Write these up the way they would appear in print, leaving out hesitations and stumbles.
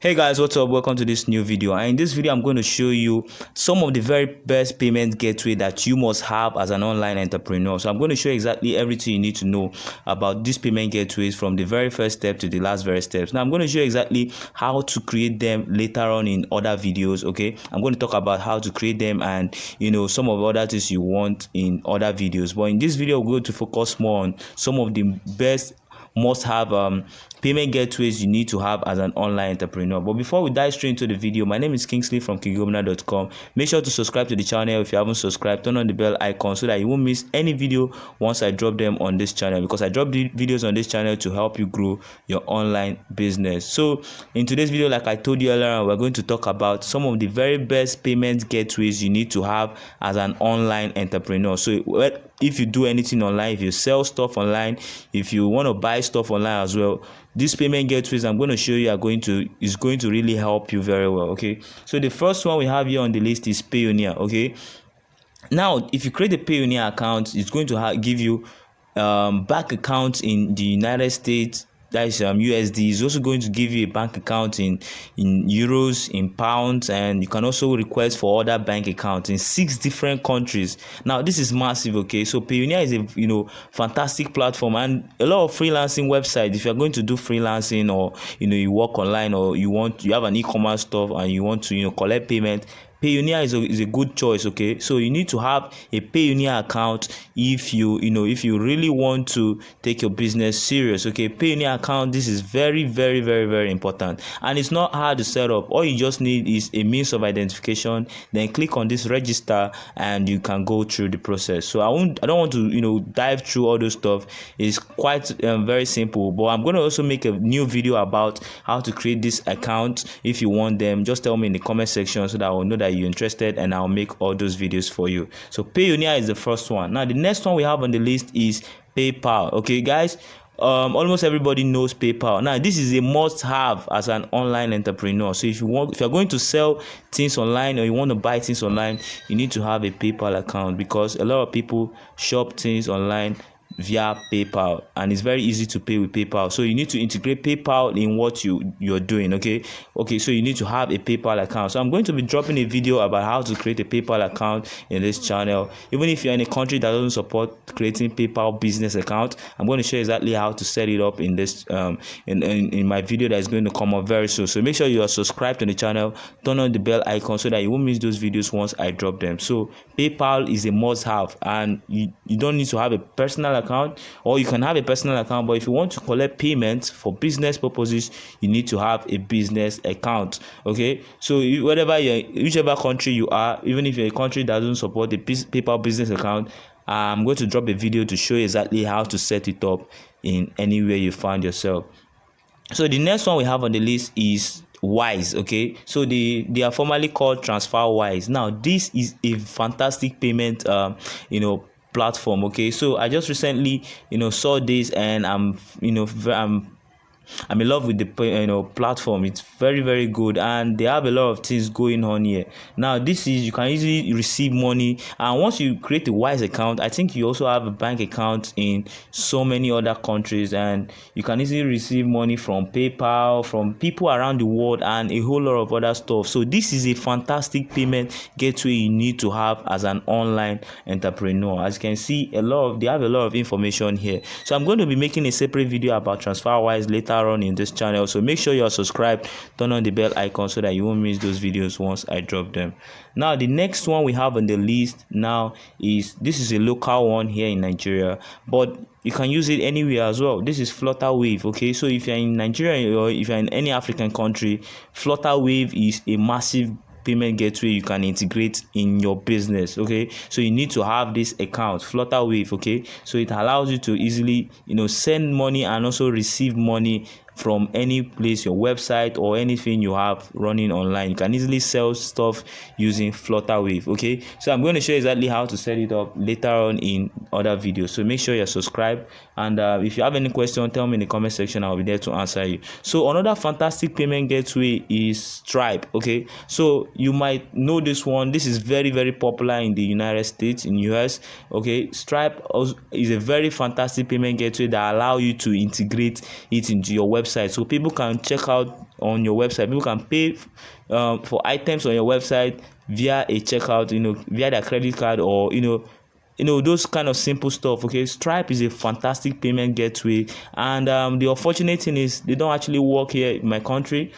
Hey guys, what's up? Welcome to this new video. And in this video, I'm going to show you some of the very best payment gateway that you must have as an online entrepreneur. So I'm going to show you exactly everything you need to know about these payment gateways from the very first step to the last very steps. Now I'm going to show you exactly how to create them later on in other videos. Okay, I'm going to talk about how to create them and some of the other things you want in other videos. But in this video, we're going to focus more on some of the best must have payment gateways you need to have as an online entrepreneur. But before we dive straight into the video, my name is Kingsley from Obinnar.com. Make sure to subscribe to the channel if you haven't subscribed. Turn on the bell icon so that you won't miss any video once I drop them on this channel, because I drop the videos on this channel to help you grow your online business. So in today's video, like I told you earlier, we're going to talk about some of the very best payment gateways you need to have as an online entrepreneur. So if you do anything online, if you sell stuff online, if you want to buy stuff online as well, these payment gateways I'm going to show you is going to really help you very well. Okay, so the first one we have here on the list is Payoneer. Okay, now if you create a Payoneer account, it's going to give you bank accounts in the United States. That is USD. Is also going to give you a bank account in euros, in pounds, and you can also request for other bank accounts in 6 different countries. Now this is massive. Okay, so Payoneer is a fantastic platform, and a lot of freelancing websites. If you're going to do freelancing, or you work online, or you have an e-commerce stuff and you want to collect payment, Payoneer is a good choice. Okay, so you need to have a Payoneer account if you really want to take your business serious. Okay, Payoneer account, this is very important, and it's not hard to set up. All you just need is a means of identification, then click on this register and you can go through the process. So I don't want to dive through all those stuff. It's quite very simple, but I'm going to also make a new video about how to create this account. If you want them, just tell me in the comment section so that I will know that you're interested, and I'll make all those videos for you. So Payoneer is the first one. Now the next one we have on the list is PayPal. Okay guys, almost everybody knows PayPal. Now this is a must have as an online entrepreneur. So if you're going to sell things online, or you want to buy things online, you need to have a PayPal account, because a lot of people shop things online via PayPal, and it's very easy to pay with PayPal. So you need to integrate PayPal in what you're doing. Okay, so you need to have a PayPal account. So I'm going to be dropping a video about how to create a PayPal account in this channel. Even if you're in a country that doesn't support creating PayPal business account, I'm going to show you exactly how to set it up in this in my video that is going to come up very soon. So make sure you are subscribed to the channel, turn on the bell icon so that you won't miss those videos once I drop them. So PayPal is a must have, and you don't need to have a personal account, or you can have a personal account, but if you want to collect payments for business purposes, you need to have a business account. Okay, so whichever country you are, even if you're a country that doesn't support the PayPal business account, I'm going to drop a video to show you exactly how to set it up in anywhere you find yourself. So the next one we have on the list is Wise. Okay, so they are formerly called Transferwise. Now this is a fantastic payment platform. Okay, so I just recently saw this, and I'm in love with the platform. It's very good, and they have a lot of things going on here. Now this is, you can easily receive money, and once you create a Wise account, I think you also have a bank account in so many other countries, and you can easily receive money from PayPal, from people around the world, and a whole lot of other stuff. So this is a fantastic payment gateway you need to have as an online entrepreneur. As you can see, they have a lot of information here. So I'm going to be making a separate video about Transferwise later on in this channel, so make sure you are subscribed, turn on the bell icon so that you won't miss those videos once I drop them. Now the next one we have on the list now is, this is a local one here in Nigeria, but you can use it anywhere as well. This is Flutterwave. Okay, so if you're in Nigeria, or if you're in any African country, Flutterwave is a massive payment gateway you can integrate in your business. Okay, so you need to have this account, Flutterwave. Okay, so it allows you to easily send money and also receive money from any place, your website or anything you have running online. You can easily sell stuff using Flutterwave. Okay, so I'm going to show you exactly how to set it up later on in other videos. So make sure you're subscribed, and if you have any question, tell me in the comment section. I'll be there to answer you. So another fantastic payment gateway is Stripe. Okay, so you might know this one. This is very popular in the United States, in US. Okay, Stripe is a very fantastic payment gateway that allow you to integrate it into your website website, so people can check out on your website. People can pay for items on your website via a checkout, via their credit card, or those kind of simple stuff. Okay, Stripe is a fantastic payment gateway, and the unfortunate thing is they don't actually work here in my country.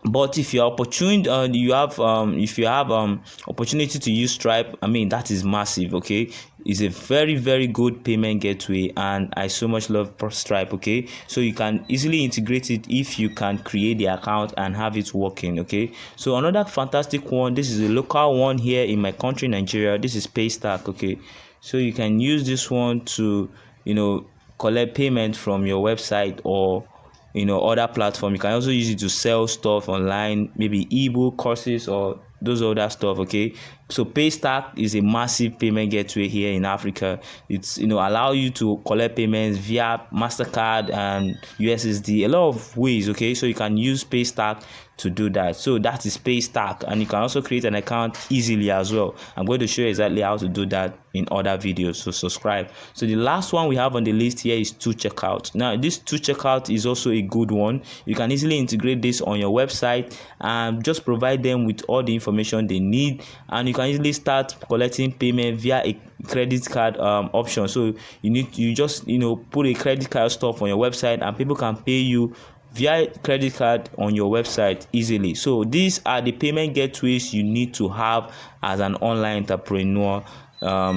But if you're opportune, if you have opportunity to use Stripe, I mean, that is massive. Okay, it's a very, very good payment gateway, and I so much love Stripe. Okay, so you can easily integrate it if you can create the account and have it working. Okay, so another fantastic one, this is a local one here in my country, Nigeria. This is Paystack. Okay, so you can use this one to collect payment from your website or other platform. You can also use it to sell stuff online, maybe ebook courses or those other stuff. Okay, so Paystack is a massive payment gateway here in Africa. It's allow you to collect payments via MasterCard and USSD, a lot of ways. Okay, so you can use Paystack to do that. So that is Paystack, and you can also create an account easily as well. I'm going to show you exactly how to do that in other videos, so subscribe. So the last one we have on the list here is 2Checkout. Now this 2Checkout is also a good one. You can easily integrate this on your website and just provide them with all the information they need, and you can easily start collecting payment via a credit card option. So you just put a credit card stuff on your website, and people can pay you via credit card on your website easily. So these are the payment gateways you need to have as an online entrepreneur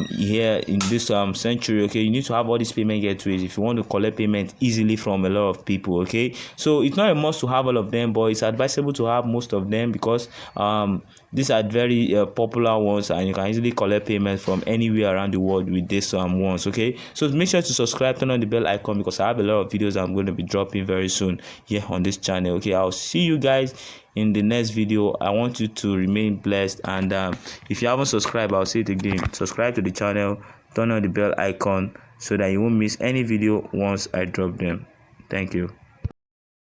here in this century. Okay, you need to have all these payment gateways if you want to collect payment easily from a lot of people. Okay, so it's not a must to have all of them, but it's advisable to have most of them, because these are very popular ones, and you can easily collect payment from anywhere around the world with these ones. Okay, so make sure to subscribe, turn on the bell icon, because I have a lot of videos I'm going to be dropping very soon here on this channel. Okay, I'll see you guys in the next video. I want you to remain blessed, and if you haven't subscribed, I'll say it again: subscribe to the channel, turn on the bell icon, so that you won't miss any video once I drop them. Thank you.